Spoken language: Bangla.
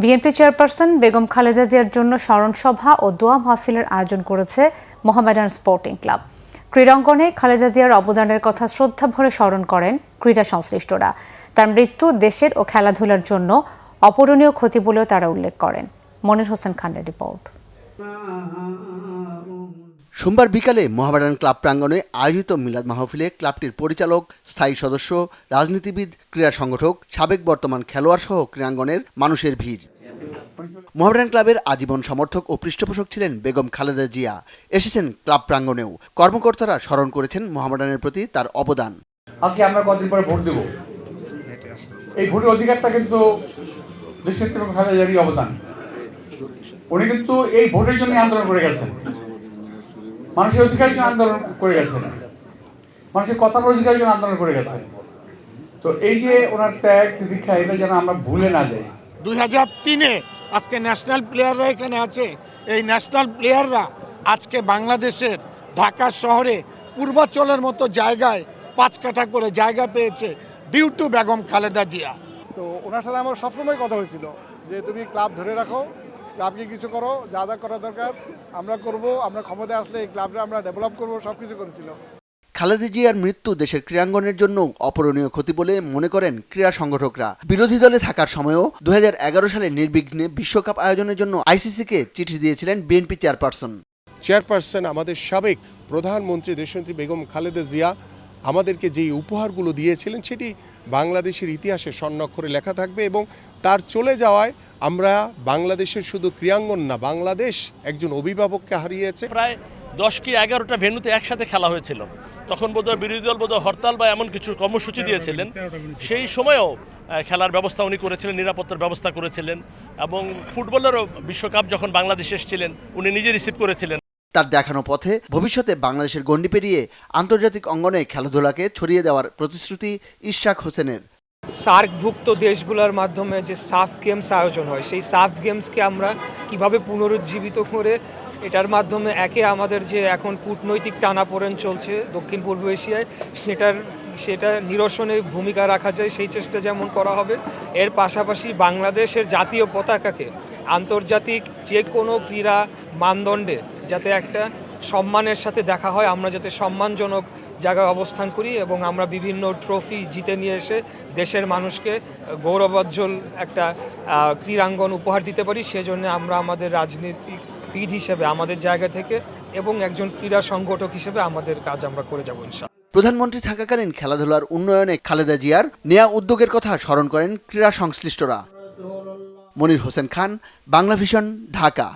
বিএনপি চেয়ারপারসন বেগম খালেদা জিয়ার জন্য স্মরণ সভা ও দোয়া মাহফিলের আয়োজন করেছে মোহামেডান স্পোর্টিং ক্লাব। ক্রীড়াঙ্গনে খালেদা জিয়ার অবদানের কথা শ্রদ্ধা ভরে স্মরণ করেন ক্রীড়া সংশ্লিষ্টরা। তার মৃত্যু দেশের ও খেলাধুলার জন্য অপূরণীয় ক্ষতি বলেও তারা উল্লেখ করেন। মনির হোসেন খানের রিপোর্ট। সোমবার বিকালে মোহামেডান ক্লাব প্রাঙ্গণে আয়োজিত মিলাদ মাহফিলে ক্লাবটির পরিচালক, স্থায়ী সদস্য, রাজনীতিবিদ, ক্রীড়া সংগঠক, সাবেক বর্তমান খেলোয়াড় সহ ক্রীড়াঙ্গনের মানুষের ভিড়। মোহামেডান ক্লাবের আজীবন সমর্থক ও পৃষ্ঠপোষক ছিলেন বেগম খালেদা জিয়া। এসেছেন ক্লাব প্রাঙ্গণেও। কর্মকর্তারা স্মরণ করেছেন মোহামেডানের প্রতি তার অবদান। আজকে আমরা কতদিন পরে ভোট দেব, এই ভোটের অধিকারটা কিন্তু দেশের খালেদা জিয়ারই অবদান। উনি কিন্তু এই ভোটের জন্য আন্দোলন করে গেছেন, মানুষের অধিকারের জন্য আন্দোলন করে গেছেন, মানুষের কথার অধিকারের জন্য আন্দোলন করে গেছেন। তো এই যে ওনার ত্যাগ দীক্ষা, এটা যেন আমরা ভুলে না যাই। 2003-এ আজকে ন্যাশনাল প্লেয়াররা এখানে আছে। এই ন্যাশনাল প্লেয়াররা আজকে বাংলাদেশের ঢাকা শহরে পূর্বাঞ্চলের মতো জায়গায় 5 কাঠা করে জায়গা পেয়েছে ডিউ টু বেগম খালেদা জিয়া। তো ওনার সাথে আমার সবসময় কথা হয়েছিল যে তুমি ক্লাব ধরে রাখো, ক্লাবকে কিছু করো, যা যা করা দরকার আমরা করব, আমরা ক্ষমতায় আসলে এই ক্লাবটা আমরা ডেভেলপ করব, সব কিছু করেছিল। খালেদা জিয়ার মৃত্যু দেশের ক্রীড়াঙ্গনের জন্য অপূরণীয় ক্ষতি বলে মনে করেন ক্রীড়া সংগঠকরা। বিরোধী দলে থাকার সময়ও 2011 সালে নির্বিঘ্নে বিশ্বকাপ আয়োজনের জন্য আইসিসিকে চিঠি দিয়েছিলেন বিএনপি চেয়ারপারসন আমাদের সাবেক প্রধানমন্ত্রী দেশনেত্রী বেগম খালেদা জিয়া আমাদেরকে যেই উপহারগুলো দিয়েছিলেন সেটি বাংলাদেশের ইতিহাসে স্বর্ণাক্ষরে লেখা থাকবে, এবং তার চলে যাওয়ায় আমরা বাংলাদেশের শুধু ক্রীড়াঙ্গন না, বাংলাদেশ একজন অভিভাবককে হারিয়েছে। প্রায় 10 কি 11টা ভেন্যুতে একসাথে খেলা হয়েছিল। তখন বোধহয় বিরোধী দল বোধহয় হরতাল বা এমন কিছু কর্মসূচি দিয়েছিলেন। সেই সময়েও খেলার ব্যবস্থা উনি করেছিলেন, নিরাপত্তার ব্যবস্থা করেছিলেন, এবং ফুটবলেরও বিশ্বকাপ যখন বাংলাদেশে এসেছিলেন উনি নিজে রিসিভ করেছিলেন। তার দেখানো পথে ভবিষ্যতে বাংলাদেশের গণ্ডি পেরিয়ে আন্তর্জাতিক অঙ্গনে খেলাধুলাকে ছড়িয়ে দেওয়ার প্রতিশ্রুতি ইশরাক হোসেনের। সার্কভুক্ত দেশগুলোর মাধ্যমে যে সাফ গেমস আয়োজন হয়, সেই সাফ গেমসকে আমরা কিভাবে পুনরুজ্জীবিত করে এটার মাধ্যমে আমাদের যে এখন কূটনৈতিক টানাপোড়েন চলছে দক্ষিণ পূর্ব এশিয়ায়, সেটা নিরসনে ভূমিকা রাখা যায়, সেই চেষ্টা যেমন করা হবে। এর পাশাপাশি বাংলাদেশের জাতীয় পতাকাকে আন্তর্জাতিক যে কোনো ক্রীড়া মানদণ্ডে যাতে একটা সম্মানের সাথে দেখা হয়, আমরা যাতে সম্মানজনক জায়গায় অবস্থান করি এবং আমরা বিভিন্ন ট্রফি জিতে নিয়ে এসে দেশের মানুষকে গৌরবোজ্জ্বল একটা ক্রীড়াঙ্গন উপহার দিতে পারি, সেজন্য আমরা আমাদের রাজনীতিবিদ হিসেবে আমাদের জায়গা থেকে এবং একজন ক্রীড়া সংগঠক হিসেবে আমাদের কাজ আমরা করে যাব ইনশাআল্লাহ। প্রধানমন্ত্রী থাকাকালীন খেলাধুলার উন্নয়নে খালেদা জিয়ার নেয়া উদ্যোগের কথা স্মরণ করেন ক্রীড়া সংশ্লিষ্টরা। মনির হোসেন খান, বাংলা ভিশন, ঢাকা।